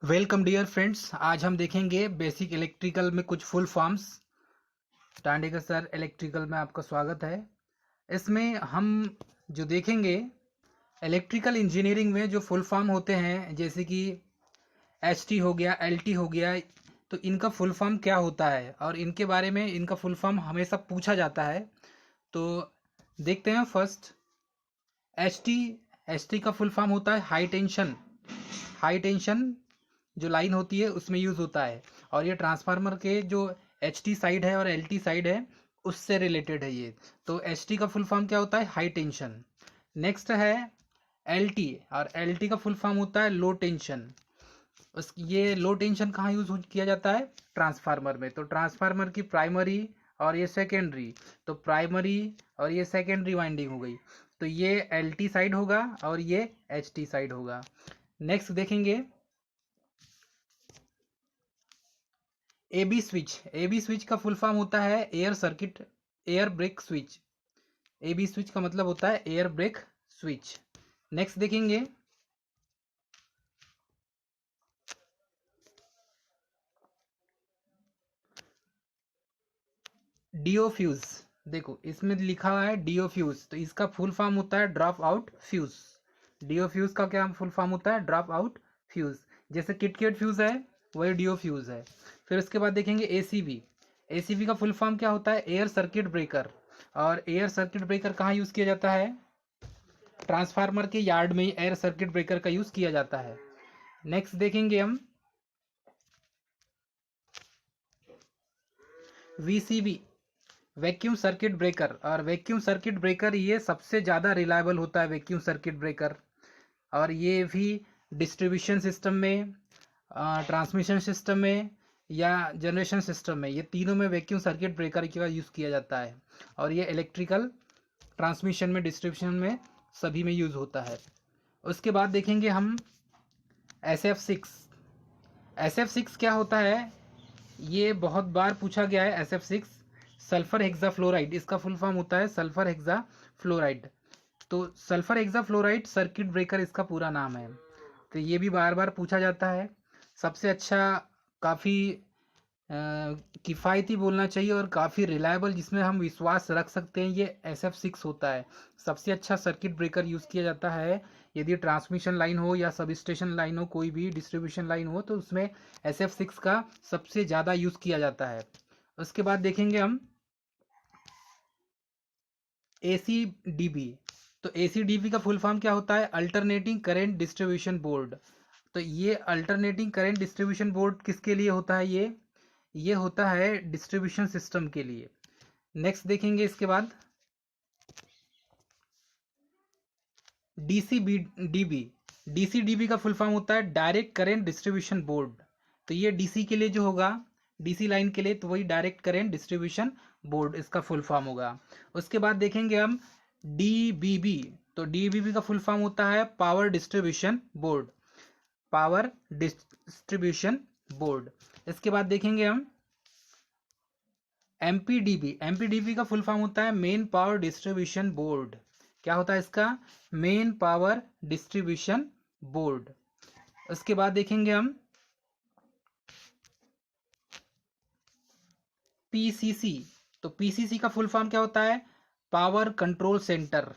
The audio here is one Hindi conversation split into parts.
Welcome dear friends. आज हम देखेंगे बेसिक इलेक्ट्रिकल में कुछ full forms. Tandekar sir electrical में आपका स्वागत है। इसमें हम जो देखेंगे इलेक्ट्रिकल इंजीनियरिंग में जो फुल फॉर्म होते हैं, जैसे कि एचटी हो गया, एलटी हो गया, तो इनका फुल फॉर्म क्या होता है और इनके बारे में इनका फुल फॉर्म हमेशा पूछा जाता है। तो देखते हैं फर्स्ट एचटी। एचटी का फुल फॉर्म होता है हाई टेंशन। हाई टेंशन जो लाइन होती है उसमें यूज़ होता है, और ये ट्रांसफार्मर के जो एच टी साइड है और एल टी साइड है उससे रिलेटेड है ये। तो एच टी का फुल फॉर्म क्या होता है? High tension. नेक्स्ट है एल टी, और एल टी का फुल फॉर्म होता है लो टेंशन। उस ये लो टेंशन कहाँ यूज किया जाता है? ट्रांसफार्मर में। तो ट्रांसफार्मर की प्राइमरी और ये सेकेंडरी, तो प्राइमरी और ये सेकेंडरी वाइंडिंग हो गई, तो ये एल टी साइड होगा और ये एच टी साइड होगा। नेक्स्ट देखेंगे A B switch. A B switch का फुल फॉर्म होता है air circuit air break switch. A B switch का मतलब होता है एयर ब्रेक स्विच। नेक्स्ट देखेंगे डीओ फ्यूज। देखो इसमें लिखा हुआ है डीओ फ्यूज, तो इसका फुल फॉर्म होता है drop out fuse. DO fuse का क्या फुल फॉर्म होता है? Drop out fuse. जैसे किटकेट फ्यूज है वही डीओ फ्यूज है। फिर उसके बाद देखेंगे एसीबी। एसीबी का फुल फॉर्म क्या होता है? Air circuit breaker. और एयर सर्किट ब्रेकर कहाँ यूज किया जाता है? ट्रांसफार्मर के यार्ड में ही एयर सर्किट ब्रेकर का यूज किया जाता है। नेक्स्ट देखेंगे हम वीसीबी, वैक्यूम सर्किट ब्रेकर। और वैक्यूम सर्किट ब्रेकर ये सबसे ज़्यादा रिलायबल होता है, वैक्यूम सर्किट ब्रेकर। और ये भी डिस्ट्रीब्यूशन सिस्टम में, ट्रांसमिशन सिस्टम में या जनरेशन सिस्टम में, ये तीनों में वैक्यूम सर्किट ब्रेकर का यूज़ किया जाता है। और ये इलेक्ट्रिकल ट्रांसमिशन में, डिस्ट्रीब्यूशन में, सभी में यूज़ होता है। उसके बाद देखेंगे हम SF6। SF6 क्या होता है? ये बहुत बार पूछा गया है। SF6 सल्फर हेक्सा फ्लोराइड, इसका फुल फॉर्म होता है सल्फर हेक्सा फ्लोराइड। तो sulphur hexa fluoride circuit breaker इसका पूरा नाम है। तो ये भी बार बार पूछा जाता है। सबसे अच्छा, काफ़ी किफ़ायती बोलना चाहिए और काफ़ी रिलायबल, जिसमें हम विश्वास रख सकते हैं, ये SF6 होता है। सबसे अच्छा सर्किट ब्रेकर यूज़ किया जाता है यदि ट्रांसमिशन लाइन हो या सब स्टेशन लाइन हो, कोई भी डिस्ट्रीब्यूशन लाइन हो, तो उसमें SF6 का सबसे ज़्यादा यूज़ किया जाता है। उसके बाद देखेंगे हम ACDB। तो ACDB का फुल फॉर्म क्या होता है? Alternating current distribution board. तो ये अल्टरनेटिंग करेंट डिस्ट्रीब्यूशन बोर्ड किसके लिए होता है? ये होता है डिस्ट्रीब्यूशन सिस्टम के लिए। नेक्स्ट देखेंगे इसके बाद DCDB। DCDB का फुल फॉर्म होता है डायरेक्ट करेंट डिस्ट्रीब्यूशन बोर्ड। तो ये DC के लिए जो होगा, DC लाइन के लिए, तो वही डायरेक्ट करेंट डिस्ट्रीब्यूशन बोर्ड इसका फुल फॉर्म होगा। उसके बाद देखेंगे हम DBB। तो DBB का फुल फॉर्म होता है power distribution board. Power distribution board. इसके बाद देखेंगे हम MPDB का फुल फॉर्म होता है मेन पावर डिस्ट्रीब्यूशन बोर्ड। क्या होता है इसका? Main power distribution board. उसके बाद देखेंगे हम PCC। तो PCC का फुल फॉर्म क्या होता है? Power control centre.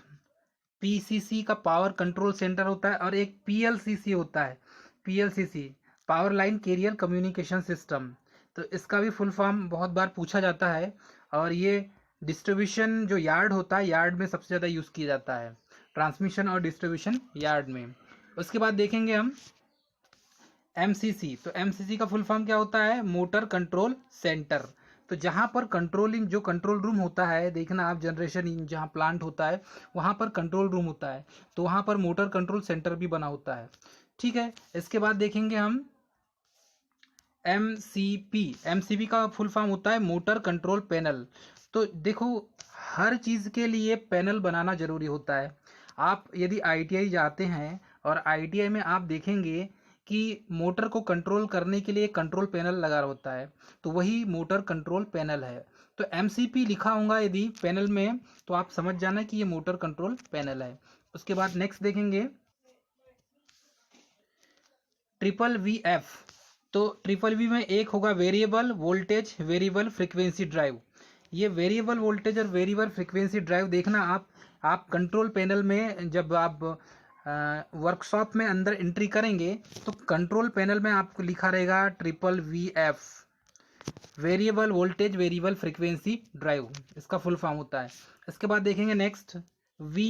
PCC का पावर कंट्रोल सेंटर होता है। और एक PLCC होता है, PLCC power line carrier communication system. तो इसका भी फुल फॉर्म बहुत बार पूछा जाता है, और ये डिस्ट्रीब्यूशन जो यार्ड होता है, यार्ड में सबसे ज़्यादा यूज़ किया जाता है, ट्रांसमिशन और डिस्ट्रीब्यूशन यार्ड में। उसके बाद देखेंगे हम MCC। तो MCC का फुल फॉर्म क्या होता है? Motor control centre. तो जहाँ पर कंट्रोलिंग, जो कंट्रोल रूम होता है, देखना आप, जनरेशन जहाँ प्लांट होता है वहाँ पर कंट्रोल रूम होता है, तो वहाँ पर मोटर कंट्रोल सेंटर भी बना होता है। ठीक है। इसके बाद देखेंगे हम MCP का फुल फॉर्म होता है मोटर कंट्रोल पैनल। तो देखो, हर चीज़ के लिए पैनल बनाना ज़रूरी होता है। आप यदि ITI जाते हैं और ITI में आप देखेंगे कि मोटर को कंट्रोल करने के लिए कंट्रोल पैनल लगा होता है, तो वही मोटर कंट्रोल पैनल है। तो MCP लिखा होगा यदि पैनल में, तो आप समझ जाना कि ये मोटर कंट्रोल पैनल है। उसके बाद नेक्स्ट देखेंगे ट्रिपल वी एफ, तो ट्रिपल वी में एक होगा variable voltage variable frequency drive. ये वेरिएबल वोल्टेज और वेरिएबल फ्रीक्वेंसी ड्राइव देखना आप कंट्रोल पैनल में जब आप वर्कशॉप में अंदर एंट्री करेंगे तो कंट्रोल पैनल में आपको लिखा रहेगा triple V F, variable voltage variable frequency drive, इसका फुल फॉर्म होता है। इसके बाद देखेंगे नेक्स्ट वी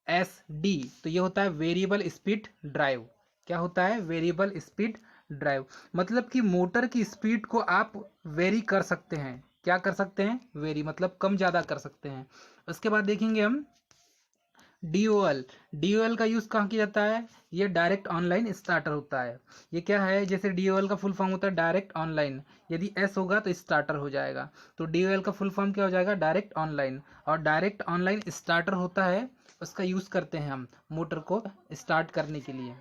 एस डी, तो ये होता है वेरिएबल स्पीड ड्राइव। क्या होता है? वेरिएबल स्पीड ड्राइव, मतलब कि मोटर की स्पीड को आप वेरी कर सकते हैं। क्या कर सकते हैं? वेरी, मतलब कम ज़्यादा कर सकते हैं। उसके बाद देखेंगे हम DOL। DOL का यूज़ कहाँ किया जाता है? ये डायरेक्ट ऑनलाइन स्टार्टर होता है। ये क्या है? जैसे DOL का फुल फॉर्म होता है डायरेक्ट ऑनलाइन, यदि S होगा तो स्टार्टर हो जाएगा, तो DOL का फुल फॉर्म क्या हो जाएगा? Direct online. और डायरेक्ट ऑनलाइन स्टार्टर होता है, उसका यूज़ करते हैं हम मोटर को स्टार्ट करने के लिए।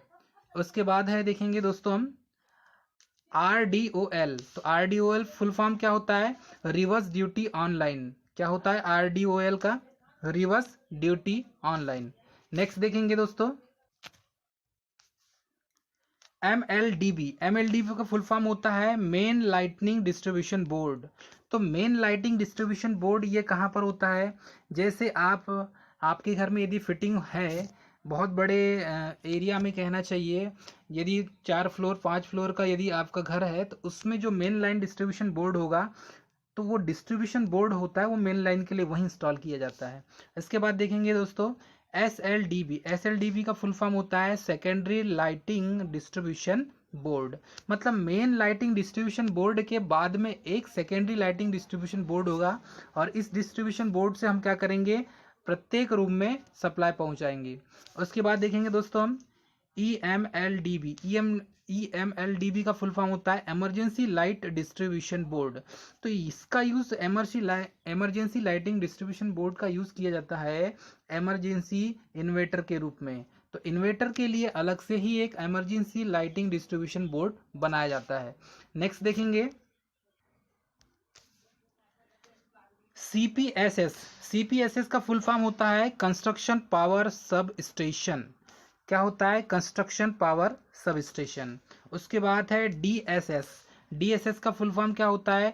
उसके बाद है देखेंगे दोस्तों हम RDOL, तो RDOL फुल फॉर्म क्या होता है? Reverse duty online. क्या होता है RDOL का? Reverse duty online. नेक्स्ट देखेंगे दोस्तों MLDB। MLDB का फुल फॉर्म होता है मेन लाइटनिंग डिस्ट्रीब्यूशन बोर्ड। तो मेन लाइटिंग डिस्ट्रीब्यूशन बोर्ड ये कहाँ पर होता है? जैसे आपके घर में यदि फिटिंग है, बहुत बड़े एरिया में कहना चाहिए, यदि 4 फ्लोर 5 फ्लोर का यदि आपका घर है, तो उसमें जो मेन लाइन डिस्ट्रीब्यूशन बोर्ड होगा, तो वो डिस्ट्रीब्यूशन बोर्ड होता है, वो मेन लाइन के लिए वहीं इंस्टॉल किया जाता है। इसके बाद देखेंगे दोस्तों SLDB। SLDB का फुल फॉर्म होता है सेकेंडरी लाइटिंग डिस्ट्रीब्यूशन बोर्ड, मतलब मेन लाइटिंग डिस्ट्रीब्यूशन बोर्ड के बाद में एक सेकेंडरी लाइटिंग डिस्ट्रीब्यूशन बोर्ड होगा, और इस डिस्ट्रीब्यूशन बोर्ड से हम क्या करेंगे? प्रत्येक रूम में सप्लाई पहुंचाएंगे। उसके बाद देखेंगे दोस्तों हम EMLDB। EMLDB का फुल फॉर्म होता है इमरजेंसी लाइट डिस्ट्रीब्यूशन बोर्ड। तो इसका use emergency lighting distribution board का यूज़ किया जाता है इमरजेंसी इन्वर्टर के रूप में। तो इन्वर्टर के लिए अलग से ही एक इमरजेंसी लाइटिंग डिस्ट्रीब्यूशन बोर्ड बनाया जाता है। नेक्स्ट देखेंगे CPSS। CPSS का फुल फॉर्म होता है कंस्ट्रक्शन पावर सब स्टेशन। क्या होता है? Construction power sub station. उसके बाद है DSS। DSS का फुल फॉर्म क्या होता है?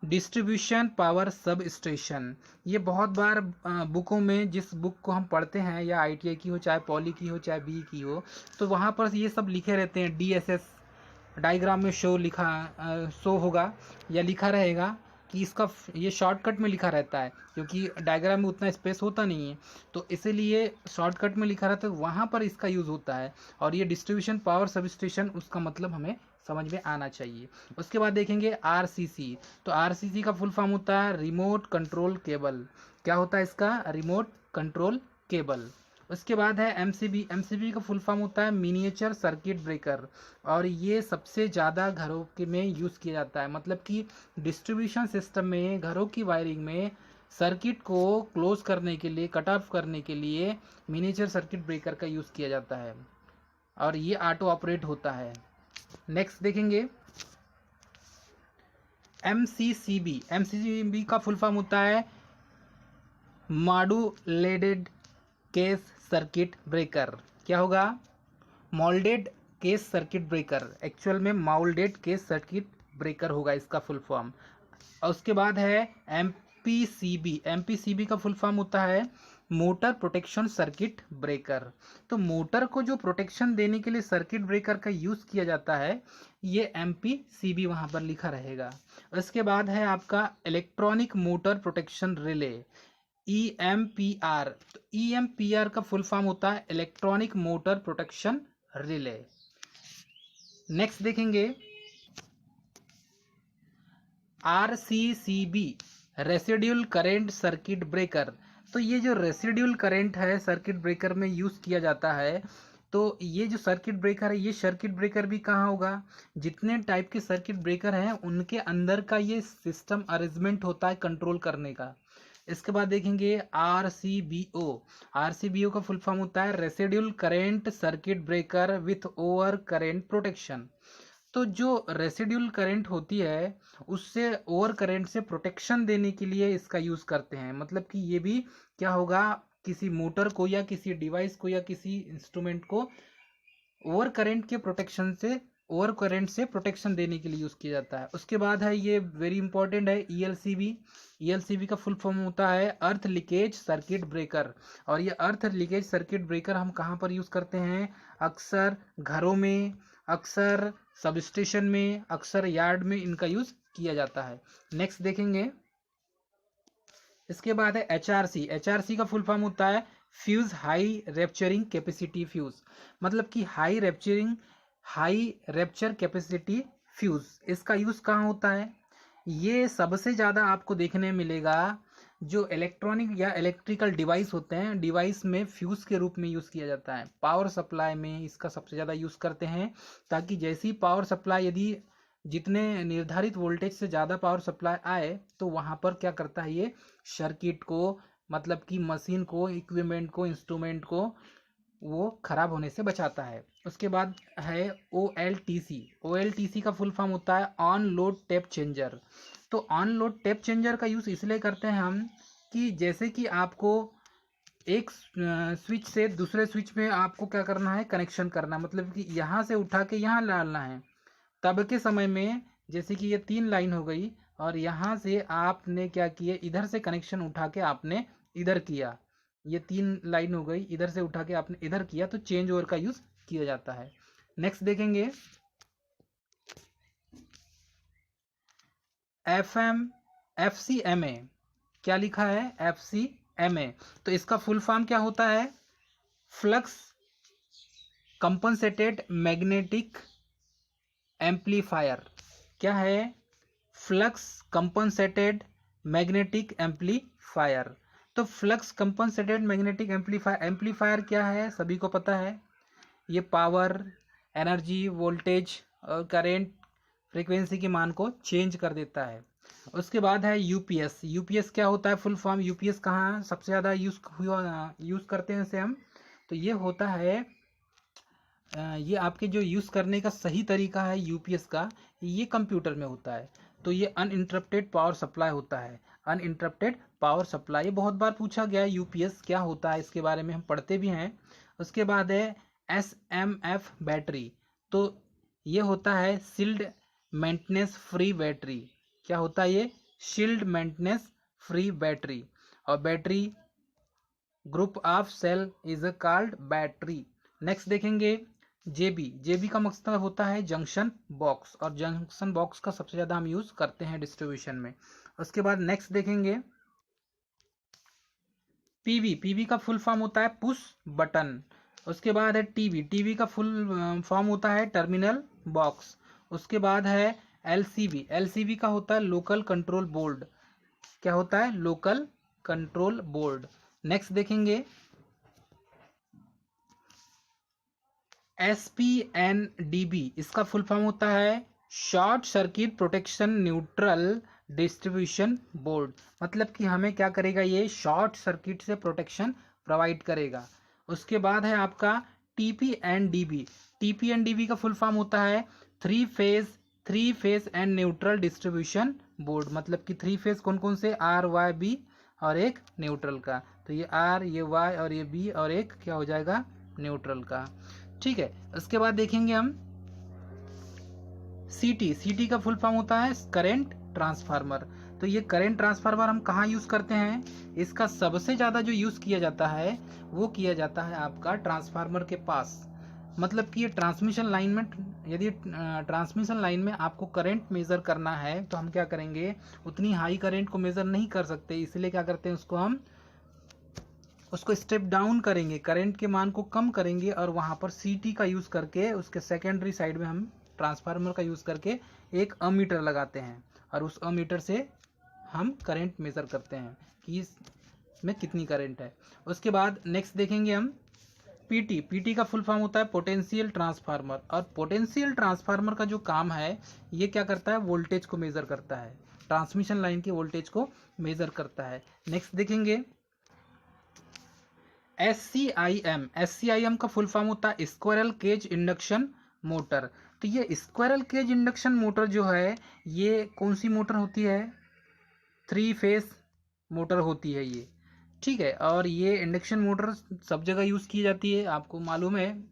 Distribution power sub station. ये बहुत बार बुकों में, जिस बुक को हम पढ़ते हैं, या ITI की हो, चाहे पॉली की हो, चाहे BE की हो, तो वहाँ पर ये सब लिखे रहते हैं। DSS डायग्राम में शो होगा या लिखा रहेगा कि इसका ये शॉर्टकट में लिखा रहता है, क्योंकि डायग्राम में उतना स्पेस होता नहीं है, तो इसीलिए शॉर्टकट में लिखा रहता है, वहाँ पर इसका यूज़ होता है। और ये डिस्ट्रीब्यूशन पावर सब स्टेशन, उसका मतलब हमें समझ में आना चाहिए। उसके बाद देखेंगे RCC। तो RCC का फुल फॉर्म होता है रिमोट कंट्रोल केबल। क्या होता है इसका? Remote control cable. उसके बाद है MCB। MCB का फुल फॉर्म होता है मिनिएचर सर्किट ब्रेकर, और ये सबसे ज़्यादा घरों के में यूज़ किया जाता है, मतलब कि डिस्ट्रीब्यूशन सिस्टम में, घरों की वायरिंग में सर्किट को क्लोज करने के लिए, कट ऑफ करने के लिए मिनिएचर सर्किट ब्रेकर का यूज़ किया जाता है, और ये ऑटो ऑपरेट होता है। नेक्स्ट देखेंगे MCCB। MCCB का फुल फॉर्म होता है मॉड्यूलेटेड केस सर्किट ब्रेकर। क्या होगा? Moulded case circuit breaker, actual में मोल्डेड केस सर्किट ब्रेकर होगा इसका फुल फॉर्म। और उसके बाद है MPCB। MPCB का फुल फॉर्म होता है मोटर प्रोटेक्शन सर्किट ब्रेकर। तो मोटर को जो प्रोटेक्शन देने के लिए सर्किट ब्रेकर का यूज़ किया जाता है, ये MPCB वहाँ पर लिखा रहेगा। उसके बाद है आपका electronic motor protection relay, EMPR। तो EMPR का फुल फॉर्म होता है electronic motor protection relay. Next देखेंगे RCCB, residual current circuit breaker. तो ये जो रेसिड्यूल करेंट है सर्किट ब्रेकर में यूज़ किया जाता है, तो ये जो सर्किट ब्रेकर है, ये सर्किट ब्रेकर भी कहाँ होगा? जितने टाइप के सर्किट ब्रेकर हैं उनके अंदर का ये सिस्टम अरेंजमेंट होता है कंट्रोल करने का। इसके बाद देखेंगे RCBO। RCBO का फुल फॉर्म होता है residual current circuit breaker with over current protection. तो जो रेसिड्यूल करंट होती है, उससे ओवर करंट से प्रोटेक्शन देने के लिए इसका यूज़ करते हैं। मतलब कि ये भी क्या होगा? किसी मोटर को या किसी डिवाइस को या किसी इंस्ट्रूमेंट को ओवर करंट के प्रोटेक्शन से ओवर करंट से प्रोटेक्शन देने के लिए यूज़ किया जाता है। उसके बाद है ये वेरी इंपॉर्टेंट है ELCB। ELCB का फुल फॉर्म होता है अर्थ लीकेज सर्किट ब्रेकर। और ये अर्थ लीकेज सर्किट ब्रेकर हम कहाँ पर यूज़ करते हैं? अक्सर घरों में, अक्सर सब स्टेशन में, अक्सर यार्ड में इनका यूज़ किया जाता है। नेक्स्ट देखेंगे, इसके बाद है HRC। HRC का फुल फॉर्म होता है fuse high rapturing capacity fuse. मतलब कि हाई रैप्चर कैपेसिटी फ्यूज। इसका यूज कहाँ होता है? ये सबसे ज़्यादा आपको देखने मिलेगा जो इलेक्ट्रॉनिक या इलेक्ट्रिकल डिवाइस होते हैं, डिवाइस में फ्यूज के रूप में यूज़ किया जाता है। पावर सप्लाई में इसका सबसे ज़्यादा यूज़ करते हैं, ताकि जैसी पावर सप्लाई, यदि जितने निर्धारित वोल्टेज से ज़्यादा पावर सप्लाई आए तो वहाँ पर क्या करता है ये सर्किट को, मतलब कि मशीन को, इक्विपमेंट को, इंस्ट्रूमेंट को वो खराब होने से बचाता है। उसके बाद है OLTC। OLTC का फुल फॉर्म होता है ऑन लोड टेप चेंजर। तो ऑन लोड टेप चेंजर का यूज़ इसलिए करते हैं हम कि जैसे कि आपको एक स्विच से दूसरे स्विच में आपको क्या करना है, कनेक्शन करना, मतलब कि यहाँ से उठा के यहाँ डालना है। तब के समय में जैसे कि ये 3 लाइन हो गई और यहाँ से आपने क्या किया, इधर से कनेक्शन उठा के आपने इधर किया, ये 3 लाइन हो गई, इधर से उठा के आपने इधर किया, तो चेंज ओवर का यूज़ किया जाता है। नेक्स्ट देखेंगे FCMA। क्या लिखा है? FCMA। तो इसका फुल फॉर्म क्या होता है? Flux compensated magnetic amplifier. क्या है? Flux compensated magnetic amplifier. तो फ्लक्स कंपनसेटेड मैग्नेटिक एम्पलीफायर क्या है? सभी को पता है, ये पावर, एनर्जी, वोल्टेज और करंट, फ्रीक्वेंसी के मान को चेंज कर देता है। उसके बाद है UPS। UPS क्या होता है? फुल फॉर्म UPS कहाँ सबसे ज़्यादा यूज़ करते हैं इसे हम? तो ये होता है, ये आपके जो यूज़ करने का सही तरीका है UPS का, ये कंप्यूटर में होता है। तो ये अनइंटरप्टेड पावर सप्लाई होता है। अनइंटरप्टेड पावर सप्लाई, ये बहुत बार पूछा गया है UPS क्या होता है, इसके बारे में हम पढ़ते भी हैं। उसके बाद है SMF बैटरी। तो ये होता है शील्ड मेंटेनेंस फ्री बैटरी। क्या होता है ये? Shield maintenance free battery. और battery group of cell is called battery. Next देखेंगे JB का मकसद होता है जंक्शन बॉक्स, और जंक्शन बॉक्स का सबसे ज़्यादा हम यूज़ करते हैं डिस्ट्रीब्यूशन में। उसके बाद नेक्स्ट देखेंगे PB का फुल फॉर्म होता है पुश बटन। उसके बाद है टीवी का फुल फॉर्म होता है टर्मिनल बॉक्स। उसके बाद है LCB का होता है लोकल कंट्रोल बोर्ड। क्या होता है? Local control board. नेक्स्ट देखेंगे SPNDB। इसका फुल फॉर्म होता है short circuit protection neutral distribution board. मतलब कि हमें क्या करेगा, ये शॉर्ट सर्किट से प्रोटेक्शन प्रोवाइड करेगा। उसके बाद है आपका TPNDB का फुल फॉर्म होता है three phase and neutral distribution board. मतलब कि 3 फेज कौन कौन से? RYB और एक न्यूट्रल का। तो ये R, ये Y और ये B, और एक क्या हो जाएगा? न्यूट्रल का। ठीक है। उसके बाद देखेंगे हम CT का फुल फॉर्म होता है करंट ट्रांसफार्मर। तो ये करंट ट्रांसफार्मर हम कहाँ यूज़ करते हैं? इसका सबसे ज़्यादा जो यूज़ किया जाता है वो किया जाता है आपका ट्रांसफार्मर के पास। मतलब कि ये ट्रांसमिशन लाइन में, यदि ट्रांसमिशन लाइन में आपको करंट मेज़र करना है तो हम क्या करेंगे, उतनी हाई करंट को मेज़र नहीं कर सकते, इसलिए क्या करते हैं, उसको स्टेप डाउन करेंगे, करंट के मान को कम करेंगे, और वहाँ पर CT का यूज़ करके उसके सेकेंडरी साइड में हम ट्रांसफार्मर का यूज़ करके एक अमीटर लगाते हैं, और उस अमीटर से हम करंट मेज़र करते हैं कि इसमें कितनी करंट है। उसके बाद नेक्स्ट देखेंगे हम PT का फुल फॉर्म होता है पोटेंशियल ट्रांसफार्मर। और पोटेंशियल ट्रांसफार्मर का जो काम है, ये क्या करता है? वोल्टेज को मेज़र करता है, ट्रांसमिशन लाइन के वोल्टेज को मेज़र करता है। नेक्स्ट देखेंगे SCIM का फुल फॉर्म होता है स्क्विरल केज इंडक्शन मोटर। तो ये स्क्विरल केज इंडक्शन मोटर जो है, ये कौन सी मोटर होती है? 3 फेज मोटर होती है ये। ठीक है। और ये इंडक्शन मोटर सब जगह यूज़ की जाती है, आपको मालूम है।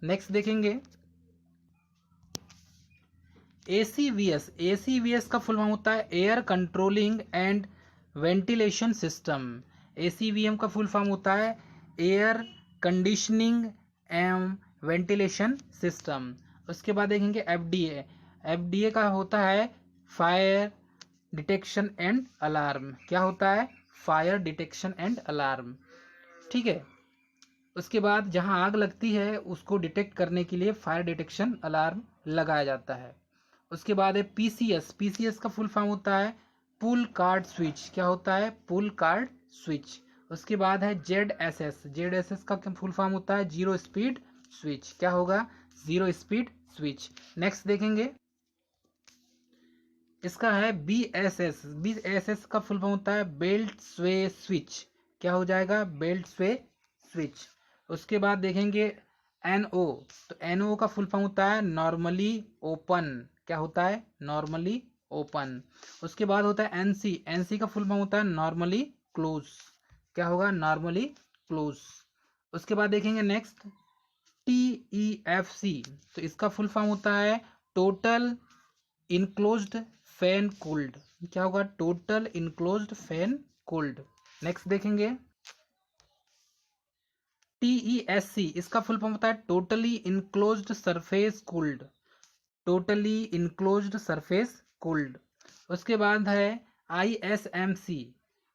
नेक्स्ट देखेंगे ACVS का फुल फॉर्म होता है air controlling and ventilation system. ACVM का फुल फॉर्म होता है air conditioning and ventilation system. उसके बाद देखेंगे FDA का होता है फायर डिटेक्शन एंड अलार्म। क्या होता है? Fire detection and alarm. ठीक है। उसके बाद जहां आग लगती है उसको डिटेक्ट करने के लिए फायर डिटेक्शन अलार्म लगाया जाता है। उसके बाद है PCS का फुल फॉर्म होता है पुल कार्ड स्विच। क्या होता है? पुल कार्ड स्विच। उसके बाद है ZSS का फुल फॉर्म होता है जीरो स्पीड स्विच। क्या होगा? Zero speed switch. नेक्स्ट देखेंगे, इसका है BSS का फुल फॉर्म होता है बेल्ट स्वे स्विच। क्या हो जाएगा? बेल्ट स्वे स्विच। उसके बाद देखेंगे NO, तो NO का फुल फॉर्म होता है नॉर्मली ओपन। क्या होता है? Normally open. उसके बाद होता है NC का फुल फॉर्म होता है नॉर्मली क्लोज। क्या होगा? Normally close. उसके बाद देखेंगे नेक्स्ट TEFC, तो इसका फुल फॉर्म होता है टोटल इनक्लोज्ड फैन कूल्ड। क्या होगा? Total enclosed fan cooled. Next देखेंगे TESC, इसका फुल फॉर्म होता है totally enclosed surface cooled. Totally enclosed surface cooled. उसके बाद है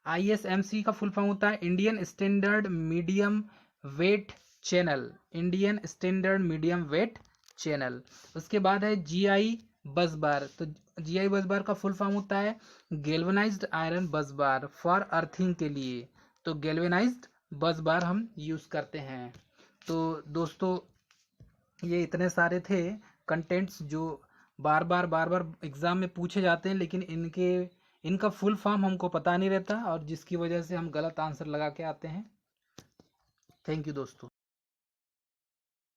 ISMC का फुल फॉर्म होता है Indian standard medium wait channel. Indian standard medium wait channel. उसके बाद है GI बस बार, तो GI बस बार का फुल फॉर्म होता है गैल्वेनाइज्ड आयरन बस बार फॉर अर्थिंग के लिए। तो गैल्वेनाइज्ड बस बार हम यूज़ करते हैं। तो दोस्तों ये इतने सारे थे कंटेंट्स जो बार बार एग्ज़ाम में पूछे जाते हैं, लेकिन इनका फुल फॉर्म हमको पता नहीं रहता और जिसकी वजह से हम गलत आंसर लगा के आते हैं। थैंक यू दोस्तों।